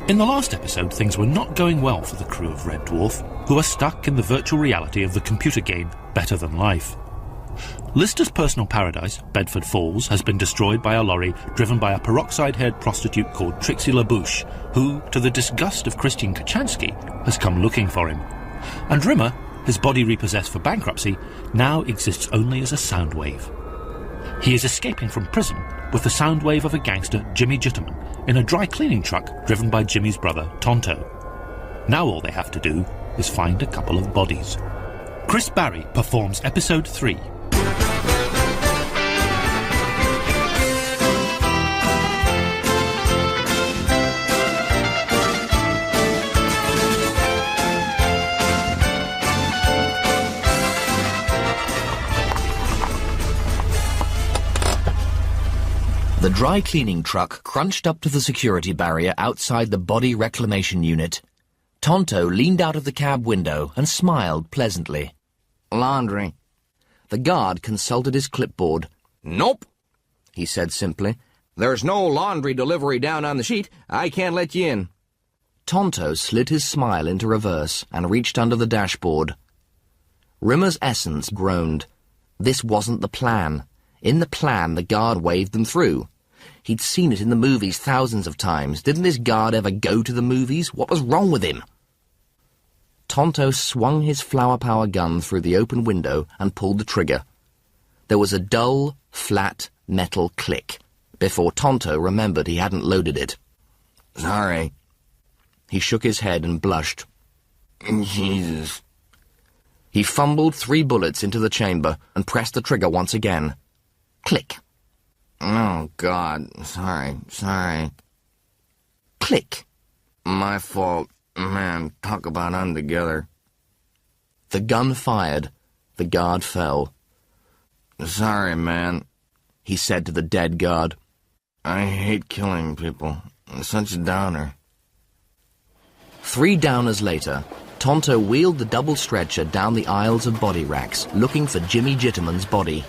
In the last episode, things were not going well for the crew of Red Dwarf, who are stuck in the virtual reality of the computer game Better Than Life. Lister's personal paradise, Bedford Falls, has been destroyed by a lorry driven by a peroxide-haired prostitute called Trixie LaBouche, who, to the disgust of Christian Kachansky, has come looking for him. And Rimmer, his body repossessed for bankruptcy, now exists only as a sound wave. He is escaping from prison with the sound wave of a gangster, Jimmy Jitterman, in a dry cleaning truck driven by Jimmy's brother, Tonto. Now all they have to do is find a couple of bodies. Chris Barry performs Episode 3. The dry cleaning truck crunched up to the security barrier outside the body reclamation unit. Tonto leaned out of the cab window and smiled pleasantly. Laundry. The guard consulted his clipboard. Nope, he said simply. There's no laundry delivery down on the sheet. I can't let you in. Tonto slid his smile into reverse and reached under the dashboard. Rimmer's essence groaned. This wasn't the plan. In the plan, the guard waved them through. He'd seen it in the movies thousands of times. Didn't this guard ever go to the movies? What was wrong with him? Tonto swung his flower power gun through the open window and pulled the trigger. There was a dull, flat, metal click before Tonto remembered he hadn't loaded it. Sorry. He shook his head and blushed. Jesus. He fumbled 3 bullets into the chamber and pressed the trigger once again. Click. Oh, God. Sorry. Click. My fault. Man, talk about untogether. The gun fired. The guard fell. Sorry, man, he said to the dead guard. I hate killing people. It's such a downer. 3 downers later, Tonto wheeled the double stretcher down the aisles of body racks, looking for Jimmy Jitterman's body.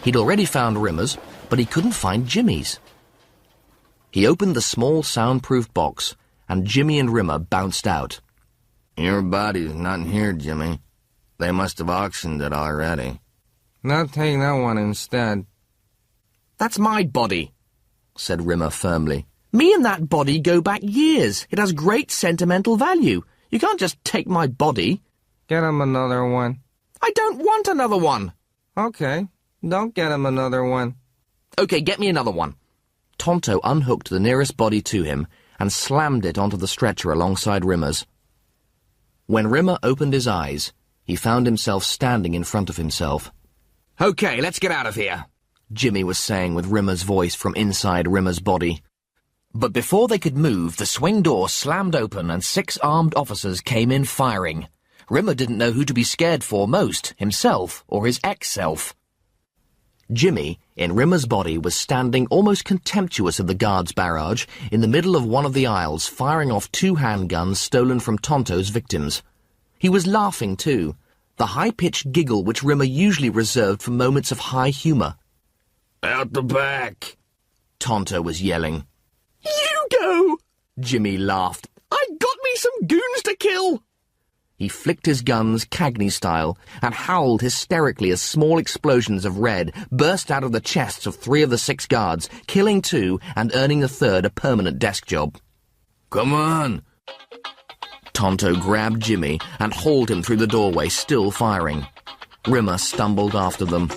He'd already found Rimmer's, but he couldn't find Jimmy's. He opened the small soundproof box, and Jimmy and Rimmer bounced out. Your body's not in here, Jimmy. They must have auctioned it already. I'll take that one instead. That's my body, said Rimmer firmly. Me and that body go back years. It has great sentimental value. You can't just take my body. Get him another one. I don't want another one. Okay, don't get him another one. Okay, get me another one. Tonto unhooked the nearest body to him and slammed it onto the stretcher alongside Rimmer's. When Rimmer opened his eyes, he found himself standing in front of himself. Okay, let's get out of here, Jimmy was saying with Rimmer's voice from inside Rimmer's body. But before they could move, the swing door slammed open and 6 armed officers came in firing. Rimmer didn't know who to be scared for most, himself or his ex-self. Jimmy, in Rimmer's body, was standing almost contemptuous of the guards' barrage in the middle of one of the aisles, firing off 2 handguns stolen from Tonto's victims. He was laughing, too, the high-pitched giggle which Rimmer usually reserved for moments of high humour. Out the back, Tonto was yelling. You go, Jimmy laughed. I got me some goons to kill. He flicked his guns Cagney style and howled hysterically as small explosions of red burst out of the chests of 3 of the 6 guards, killing 2 and earning the 3rd a permanent desk job. Come on! Tonto grabbed Jimmy and hauled him through the doorway, still firing. Rimmer stumbled after them.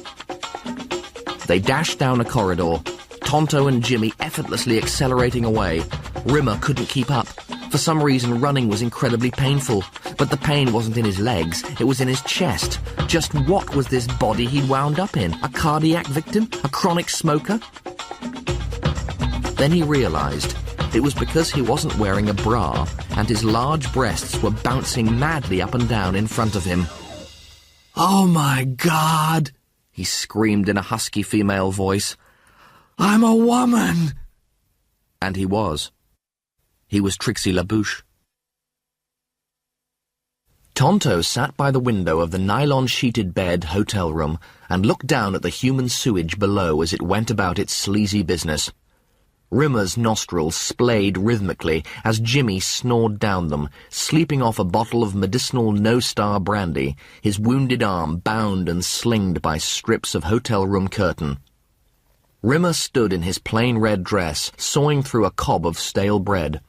They dashed down a corridor, Tonto and Jimmy effortlessly accelerating away. Rimmer couldn't keep up. For some reason, running was incredibly painful. But the pain wasn't in his legs, it was in his chest. Just what was this body he'd wound up in? A cardiac victim? A chronic smoker? Then he realized it was because he wasn't wearing a bra, and his large breasts were bouncing madly up and down in front of him. "Oh my God!" he screamed in a husky female voice. "I'm a woman!" And he was. He was Trixie LaBouche. Tonto sat by the window of the nylon-sheeted bed hotel room and looked down at the human sewage below as it went about its sleazy business. Rimmer's nostrils splayed rhythmically as Jimmy snored down them, sleeping off a bottle of medicinal no-star brandy, his wounded arm bound and slinged by strips of hotel room curtain. Rimmer stood in his plain red dress, sawing through a cob of stale bread.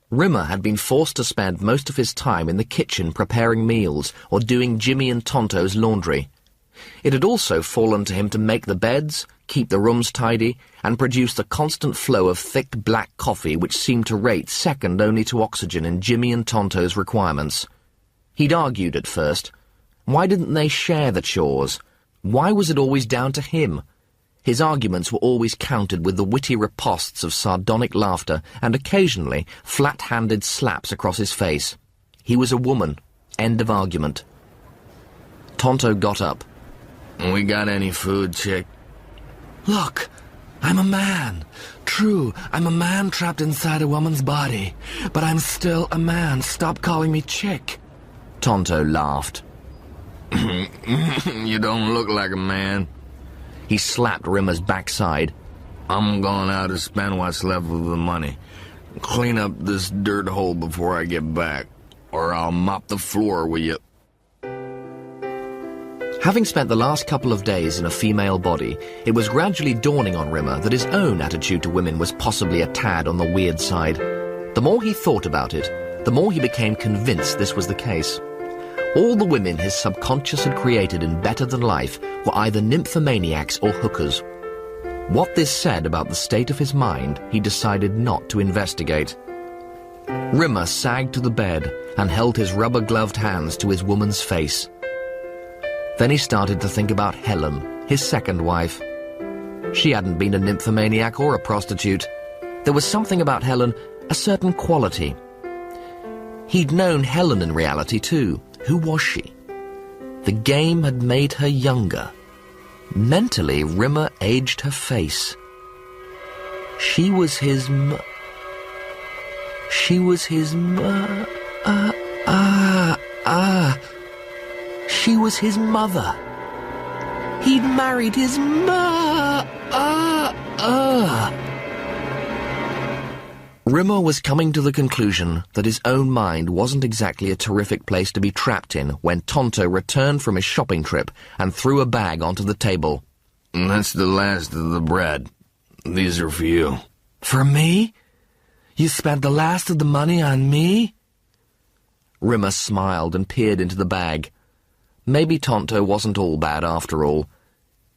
Rimmer had been forced to spend most of his time in the kitchen preparing meals or doing Jimmy and Tonto's laundry. It had also fallen to him to make the beds, keep the rooms tidy, and produce the constant flow of thick black coffee which seemed to rate second only to oxygen in Jimmy and Tonto's requirements. He'd argued at first. Why didn't they share the chores? Why was it always down to him? His arguments were always countered with the witty ripostes of sardonic laughter and occasionally flat-handed slaps across his face. He was a woman. End of argument. Tonto got up. We got any food, chick? Look, I'm a man. True, I'm a man trapped inside a woman's body. But I'm still a man. Stop calling me chick. Tonto laughed. You don't look like a man. He slapped Rimmer's backside. I'm going out to spend what's left of the money. Clean up this dirt hole before I get back, or I'll mop the floor with you. Having spent the last couple of days in a female body, it was gradually dawning on Rimmer that his own attitude to women was possibly a tad on the weird side. The more he thought about it, the more he became convinced this was the case. All the women his subconscious had created in Better Than Life were either nymphomaniacs or hookers. What this said about the state of his mind, he decided not to investigate. Rimmer sagged to the bed and held his rubber-gloved hands to his woman's face. Then he started to think about Helen, his second wife. She hadn't been a nymphomaniac or a prostitute. There was something about Helen, a certain quality. He'd known Helen in reality, too. Who was she? The game had made her younger. Mentally, Rimmer aged her face. She was his She was his She was his mother. He'd married his Rimmer was coming to the conclusion that his own mind wasn't exactly a terrific place to be trapped in when Tonto returned from his shopping trip and threw a bag onto the table. That's the last of the bread. These are for you. For me? You spent the last of the money on me? Rimmer smiled and peered into the bag. Maybe Tonto wasn't all bad after all.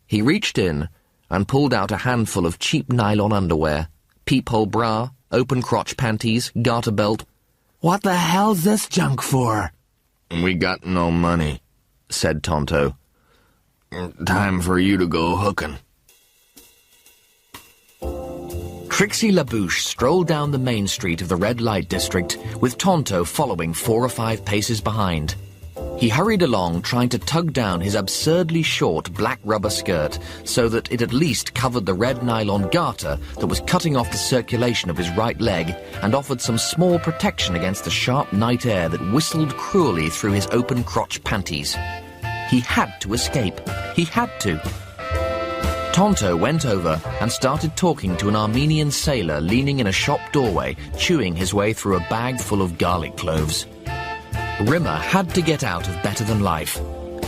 He reached in and pulled out a handful of cheap nylon underwear, peephole bra, open-crotch panties, garter belt. What the hell's this junk for? We got no money, said Tonto. Time for you to go hooking. Trixie LaBouche strolled down the main street of the red light district, with Tonto following 4 or 5 paces behind. He hurried along, trying to tug down his absurdly short black rubber skirt so that it at least covered the red nylon garter that was cutting off the circulation of his right leg and offered some small protection against the sharp night air that whistled cruelly through his open crotch panties. He had to escape. He had to. Tonto went over and started talking to an Armenian sailor leaning in a shop doorway, chewing his way through a bag full of garlic cloves. Rimmer had to get out of Better Than Life.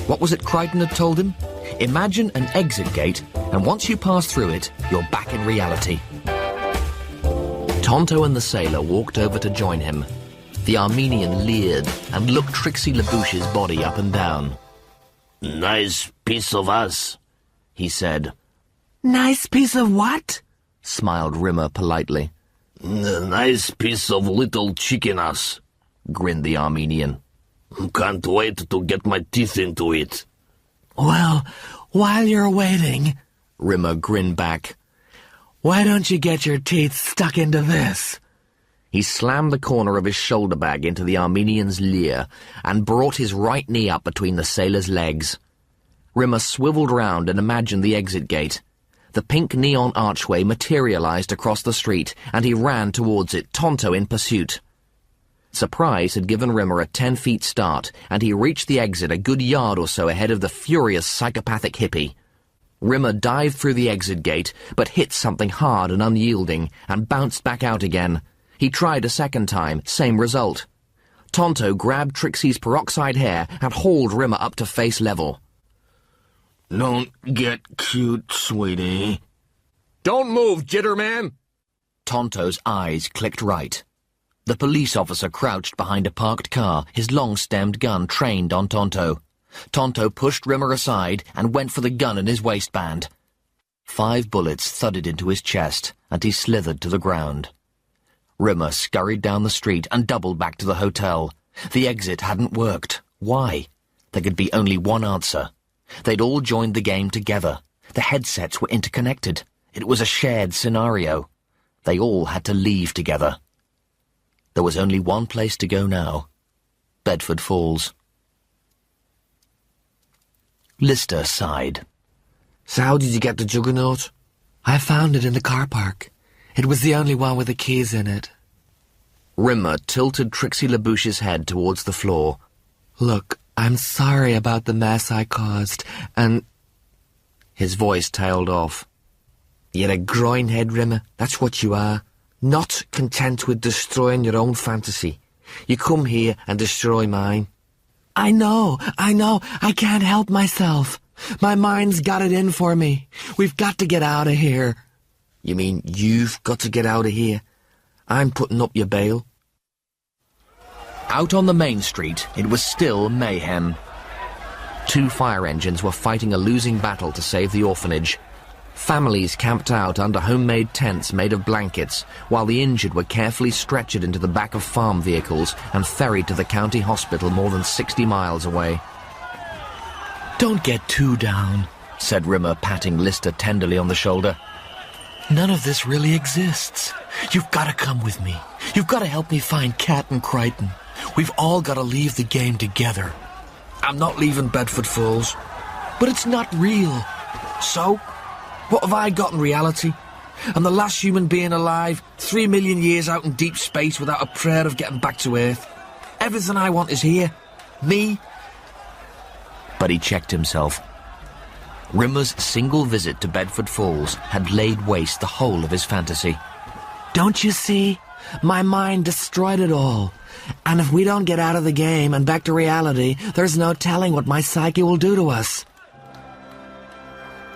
What was it Crichton had told him? Imagine an exit gate, and once you pass through it, you're back in reality. Tonto and the sailor walked over to join him. The Armenian leered and looked Trixie LaBouche's body up and down. "Nice piece of us," he said. Nice piece of what? Smiled Rimmer politely. "Nice piece of little chicken ass," grinned the Armenian. "Can't wait to get my teeth into it." Well, while you're waiting, Rimmer grinned back. Why don't you get your teeth stuck into this? He slammed the corner of his shoulder bag into the Armenian's leer and brought his right knee up between the sailor's legs. Rimmer swiveled round and imagined the exit gate. The pink neon archway materialized across the street, and he ran towards it, Tonto in pursuit. Surprise had given Rimmer a 10-feet start, and he reached the exit a good yard or so ahead of the furious psychopathic hippie. Rimmer dived through the exit gate, but hit something hard and unyielding, and bounced back out again. He tried a second time, same result. Tonto grabbed Trixie's peroxide hair and hauled Rimmer up to face level. Don't get cute, sweetie. Don't move, Jitterman! Tonto's eyes clicked right. The police officer crouched behind a parked car, his long-stemmed gun trained on Tonto. Tonto pushed Rimmer aside and went for the gun in his waistband. 5 bullets thudded into his chest, and he slithered to the ground. Rimmer scurried down the street and doubled back to the hotel. The exit hadn't worked. Why? There could be only one answer. They'd all joined the game together. The headsets were interconnected. It was a shared scenario. They all had to leave together. There was only one place to go now. Bedford Falls. Lister sighed. So how did you get the Juggernaut? I found it in the car park. It was the only one with the keys in it. Rimmer tilted Trixie LaBouche's head towards the floor. Look, I'm sorry about the mess I caused, and... His voice tailed off. You're a groinhead, Rimmer. That's what you are. Not content with destroying your own fantasy. You come here and destroy mine. I know. I can't help myself. My mind's got it in for me. We've got to get out of here. You mean you've got to get out of here? I'm putting up your bail. Out on the main street, it was still mayhem. 2 fire engines were fighting a losing battle to save the orphanage. Families camped out under homemade tents made of blankets, while the injured were carefully stretchered into the back of farm vehicles and ferried to the county hospital more than 60 miles away. Don't get too down, said Rimmer, patting Lister tenderly on the shoulder. None of this really exists. You've got to come with me. You've got to help me find Cat and Crichton. We've all got to leave the game together. I'm not leaving Bedford Falls. But it's not real. So, what have I got in reality? I'm the last human being alive, 3 million years out in deep space without a prayer of getting back to Earth. Everything I want is here. Me. But he checked himself. Rimmer's single visit to Bedford Falls had laid waste the whole of his fantasy. Don't you see? My mind destroyed it all. And if we don't get out of the game and back to reality, there's no telling what my psyche will do to us.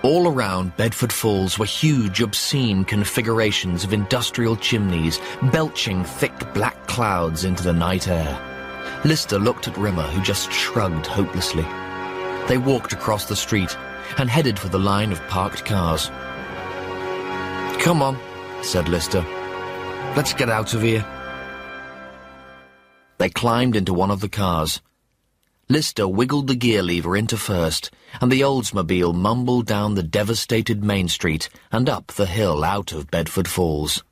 All around Bedford Falls were huge, obscene configurations of industrial chimneys, belching thick black clouds into the night air. Lister looked at Rimmer, who just shrugged hopelessly. They walked across the street and headed for the line of parked cars. Come on, said Lister. Let's get out of here. They climbed into one of the cars. Lister wiggled the gear lever into first, and the Oldsmobile mumbled down the devastated main street and up the hill out of Bedford Falls.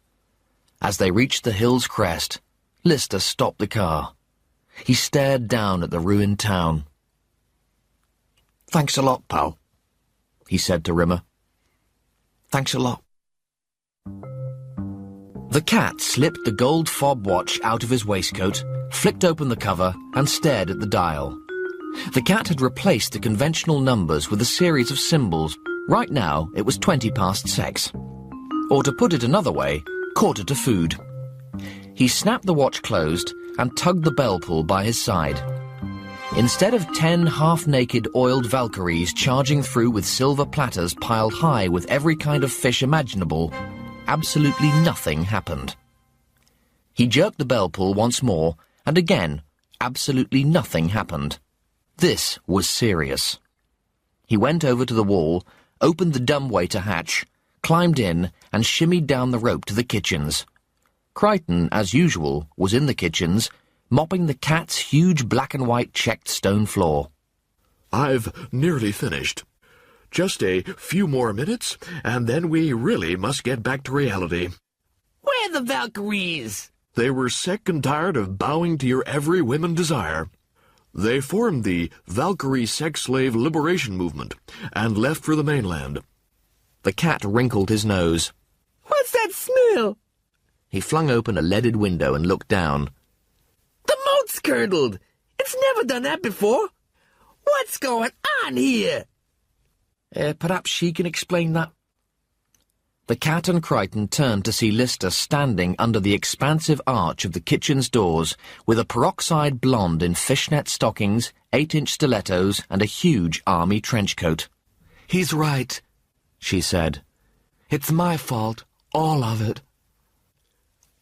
As they reached the hill's crest, Lister stopped the car. He stared down at the ruined town. Thanks a lot, pal, he said to Rimmer. Thanks a lot. The cat slipped the gold fob watch out of his waistcoat, flicked open the cover, and stared at the dial. The cat had replaced the conventional numbers with a series of symbols. Right now, it was 20 past 6. Or to put it another way, quarter to food. He snapped the watch closed and tugged the bell pull by his side. Instead of 10 half-naked oiled Valkyries charging through with silver platters piled high with every kind of fish imaginable, absolutely nothing happened. He jerked the bell pull once more, and again, absolutely nothing happened. This was serious. He went over to the wall, opened the dumbwaiter hatch, climbed in, and shimmied down the rope to the kitchens. Crichton, as usual, was in the kitchens, mopping the cat's huge black-and-white checked stone floor. I've nearly finished. Just a few more minutes, and then we really must get back to reality. Where are the Valkyries? They were sick and tired of bowing to your every whim and desire. They formed the Valkyrie Sex-Slave Liberation Movement and left for the mainland. The cat wrinkled his nose. What's that smell? He flung open a leaded window and looked down. The moat's curdled. It's never done that before. What's going on here? Perhaps she can explain that. The Cat and Crichton turned to see Lister standing under the expansive arch of the kitchen's doors with a peroxide blonde in fishnet stockings, 8-inch stilettos, and a huge army trench coat. "He's right," she said. "It's my fault, all of it."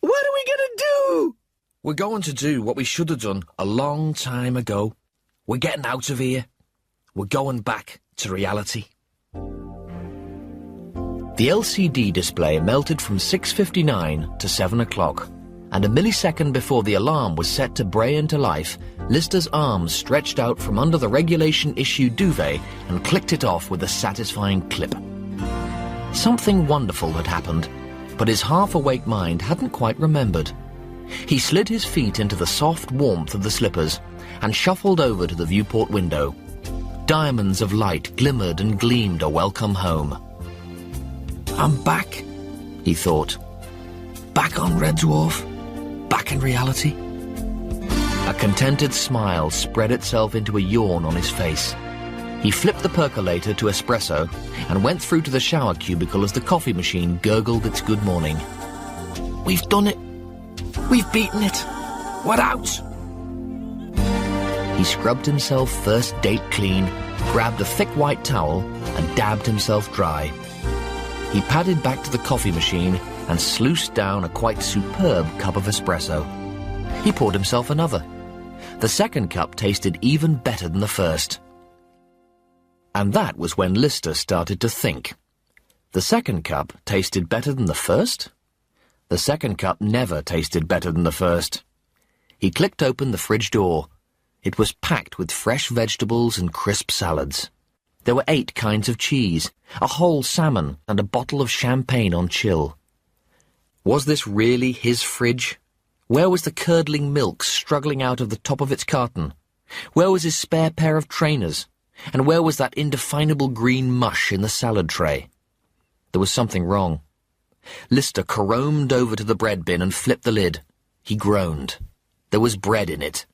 "What are we going to do?" "We're going to do what we should have done a long time ago. We're getting out of here. We're going back to reality." The LCD display melted from 6:59 to 7 o'clock, and a millisecond before the alarm was set to bray into life, Lister's arms stretched out from under the regulation-issue duvet and clicked it off with a satisfying clip. Something wonderful had happened, but his half-awake mind hadn't quite remembered. He slid his feet into the soft warmth of the slippers and shuffled over to the viewport window. Diamonds of light glimmered and gleamed a welcome home. "I'm back," he thought. "Back on Red Dwarf. Back in reality." A contented smile spread itself into a yawn on his face. He flipped the percolator to espresso and went through to the shower cubicle as the coffee machine gurgled its good morning. "We've done it. We've beaten it. We're out." He scrubbed himself first date clean, grabbed a thick white towel, and dabbed himself dry. He padded back to the coffee machine and sluiced down a quite superb cup of espresso. He poured himself another. The second cup tasted even better than the first. And that was when Lister started to think. The second cup tasted better than the first? The second cup never tasted better than the first. He clicked open the fridge door. It was packed with fresh vegetables and crisp salads. There were 8 kinds of cheese, a whole salmon, and a bottle of champagne on chill. Was this really his fridge? Where was the curdling milk struggling out of the top of its carton? Where was his spare pair of trainers? And where was that indefinable green mush in the salad tray? There was something wrong. Lister caromed over to the bread bin and flipped the lid. He groaned. There was bread in it.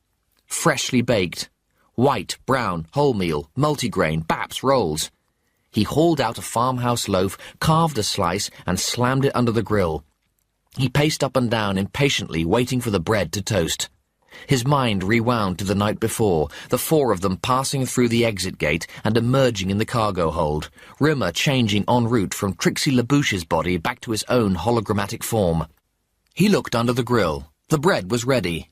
Freshly baked. White, brown, wholemeal, multigrain, Baps rolls. He hauled out a farmhouse loaf, carved a slice, and slammed it under the grill. He paced up and down impatiently, waiting for the bread to toast. His mind rewound to the night before, the 4 of them passing through the exit gate and emerging in the cargo hold, Rimmer changing en route from Trixie LaBouche's body back to his own hologrammatic form. He looked under the grill. The bread was ready.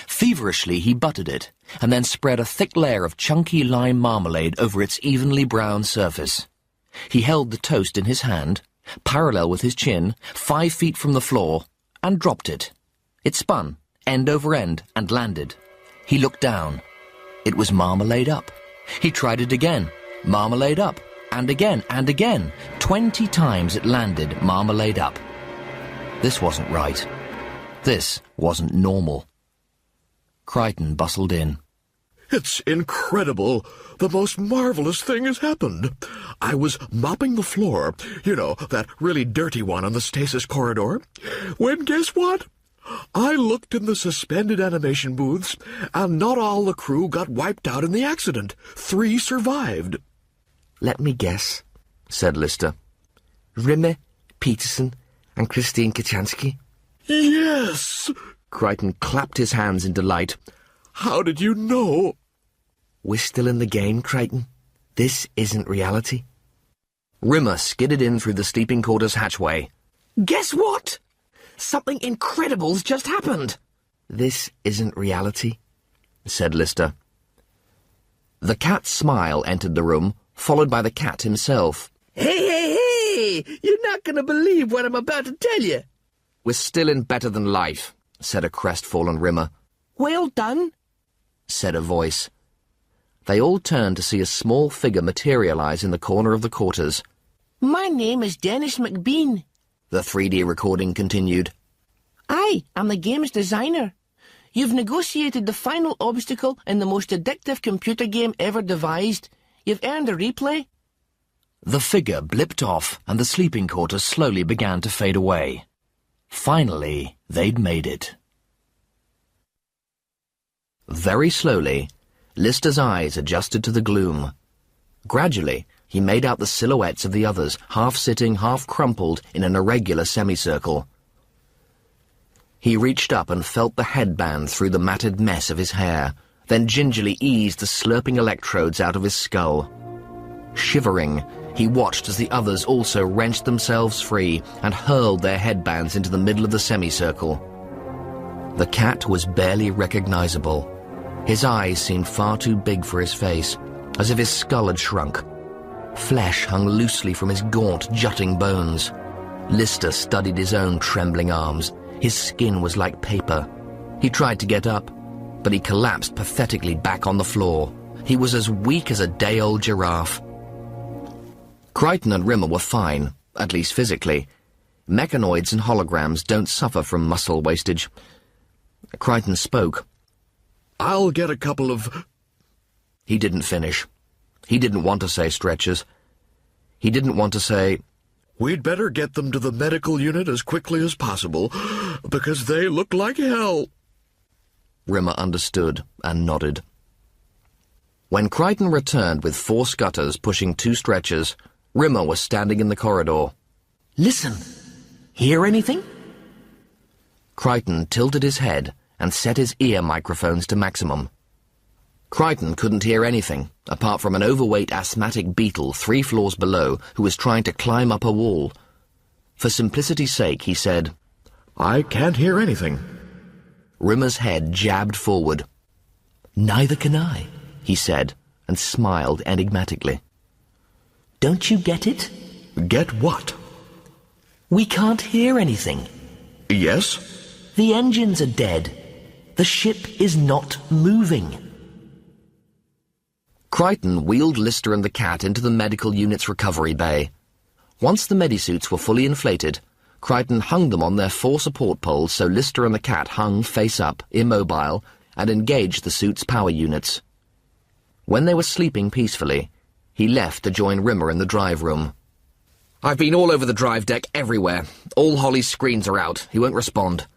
Feverishly he buttered it, and then spread a thick layer of chunky lime marmalade over its evenly brown surface. He held the toast in his hand, parallel with his chin, 5 feet from the floor, and dropped it. It spun, end over end, and landed. He looked down. It was marmalade up. He tried it again, marmalade up, and again, and again. 20 times it landed marmalade up. This wasn't right. This wasn't normal. Crichton bustled in. "It's incredible. The most marvelous thing has happened. I was mopping the floor, you know, that really dirty one on the stasis corridor, when guess what? I looked in the suspended animation booths, and not all the crew got wiped out in the accident. 3 survived." "Let me guess," said Lister. "Rimmer, Peterson, and Christine Kachansky?" "Yes!" Crichton clapped his hands in delight. "How did you know?" "We're still in the game, Crichton. This isn't reality." Rimmer skidded in through the sleeping quarters hatchway. "Guess what? Something incredible's just happened." "This isn't reality," said Lister. The cat's smile entered the room, followed by the cat himself. Hey! You're not going to believe what I'm about to tell you." "We're still in better than life," said a crestfallen Rimmer. "Well done," said a voice. They all turned to see a small figure materialize in the corner of the quarters. "My name is Dennis McBean," the 3D recording continued. "I am the game's designer. You've negotiated the final obstacle in the most addictive computer game ever devised. You've earned a replay." The figure blipped off, and the sleeping quarters slowly began to fade away. Finally, they'd made it. Very slowly, Lister's eyes adjusted to the gloom. Gradually, He made out the silhouettes of the others, half sitting, half crumpled in an irregular semicircle. He reached up and felt the headband through the matted mess of his hair, then gingerly eased the slurping electrodes out of his skull. Shivering, he watched as the others also wrenched themselves free and hurled their headbands into the middle of the semicircle. The cat was barely recognizable. His eyes seemed far too big for his face, as if his skull had shrunk. Flesh hung loosely from his gaunt, jutting bones. Lister studied his own trembling arms. His skin was like paper. He tried to get up, but he collapsed pathetically back on the floor. He was as weak as a day-old giraffe. Crichton and Rimmer were fine, at least physically. Mechanoids and holograms don't suffer from muscle wastage. Crichton spoke. I'll get a couple of... He didn't finish. He didn't want to say stretchers. He didn't want to say... We'd better get them to the medical unit as quickly as possible, because they look like hell. Rimmer understood and nodded. When Crichton returned with 4 scutters pushing 2 stretchers, Rimmer was standing in the corridor. Listen. Hear anything? Crichton tilted his head and set his ear microphones to maximum. Crichton couldn't hear anything, apart from an overweight asthmatic beetle 3 floors below who was trying to climb up a wall. For simplicity's sake, he said, I can't hear anything. Rimmer's head jabbed forward. Neither can I, he said, and smiled enigmatically. Don't you get it? Get what? We can't hear anything. Yes? The engines are dead. The ship is not moving. Crichton wheeled Lister and the cat into the medical unit's recovery bay. Once the medisuits were fully inflated, Crichton hung them on their 4 support poles so Lister and the cat hung face up, immobile, and engaged the suit's power units. When they were sleeping peacefully, he left to join Rimmer in the drive room. I've been all over the drive deck, everywhere. All Holly's screens are out. He won't respond.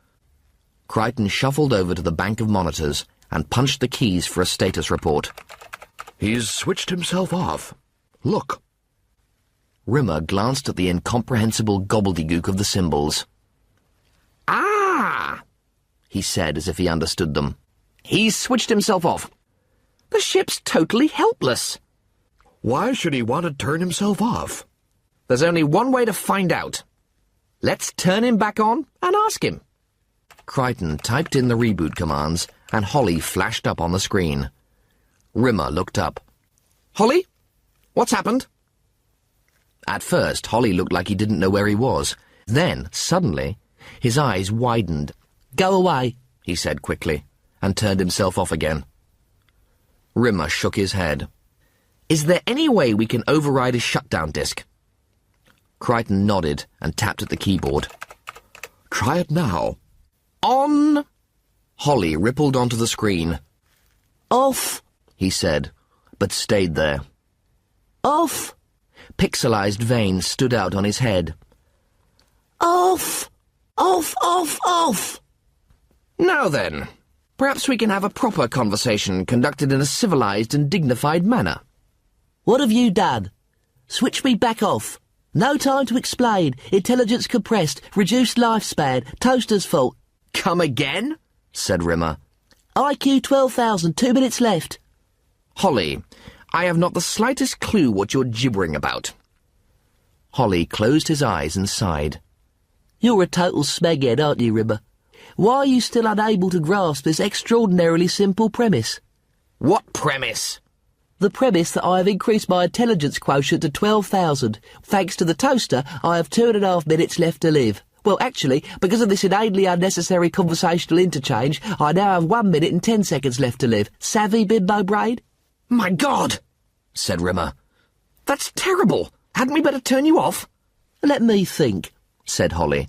Crichton shuffled over to the bank of monitors and punched the keys for a status report. He's switched himself off. Look. Rimmer glanced at the incomprehensible gobbledygook of the symbols. Ah! He said as if he understood them. He's switched himself off. The ship's totally helpless. Why should he want to turn himself off? There's only one way to find out. Let's turn him back on and ask him. Crichton typed in the reboot commands, and Holly flashed up on the screen. Rimmer looked up. Holly? What's happened? At first, Holly looked like he didn't know where he was. Then, suddenly, his eyes widened. Go away, he said quickly, and turned himself off again. Rimmer shook his head. Is there any way we can override his shutdown disk? Crichton nodded and tapped at the keyboard. Try it now. On. Holly rippled onto the screen. Off, he said, but stayed there. off, Pixelized veins stood out on his head. off, off, off, off. Now then, perhaps we can have a proper conversation conducted in a civilized and dignified manner. What have you done? Switch me back off. No time to explain. Intelligence compressed. Reduced lifespan. Toaster's fault. Come again? Said Rimmer. IQ 12,000. 2 minutes left. Holly, I have not the slightest clue what you're gibbering about. Holly closed his eyes and sighed. You're a total smeghead, aren't you, Rimmer? Why are you still unable to grasp this extraordinarily simple premise? What premise? The premise that I have increased my intelligence quotient to 12,000. Thanks to the toaster, I have 2.5 minutes left to live. Well, actually, because of this inanely unnecessary conversational interchange, I now have 1 minute and 10 seconds left to live. Savvy, bimbo brain? My God, said Rimmer. That's terrible. Hadn't we better turn you off? Let me think, said Holly.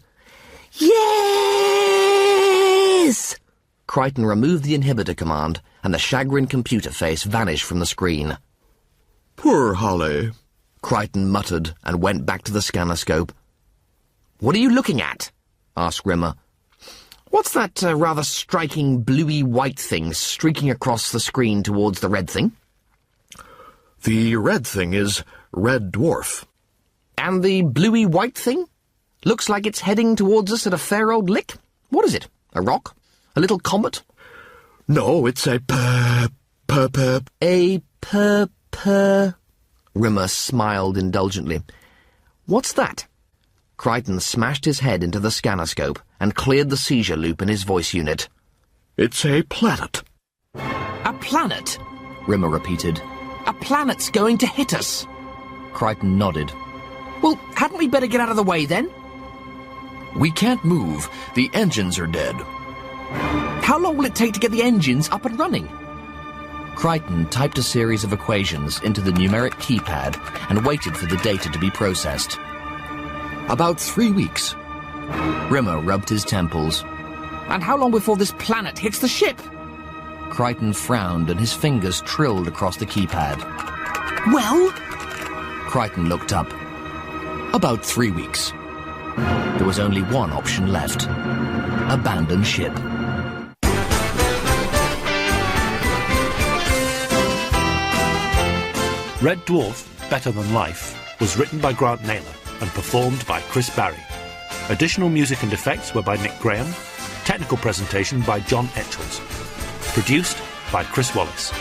Yes! Crichton removed the inhibitor command, and the chagrined computer face vanished from the screen. Poor Holly, Crichton muttered and went back to the scanner scope. What are you looking at? Asked Rimmer. What's that rather striking bluey-white thing streaking across the screen towards the red thing? the red thing is Red Dwarf. And the bluey-white thing? Looks like it's heading towards us at a fair old lick. What is it? A rock? A little comet? No, it's a Rimmer smiled indulgently. What's that? Crichton smashed his head into the scannerscope and cleared the seizure loop in his voice unit. It's a planet. A planet? Rimmer repeated. A planet's going to hit us. Crichton nodded. Well, hadn't we better get out of the way then? We can't move. The engines are dead. How long will it take to get the engines up and running? Crichton typed a series of equations into the numeric keypad and waited for the data to be processed. About 3 weeks. Rimmer rubbed his temples. And how long before this planet hits the ship? Crichton frowned and his fingers trilled across the keypad. Well? Crichton looked up. About 3 weeks. There was only one option left. Abandon ship. Red Dwarf, Better Than Life, was written by Grant Naylor and performed by Chris Barry. Additional music and effects were by Nick Graham. Technical presentation by John Etchells. Produced by Chris Wallace.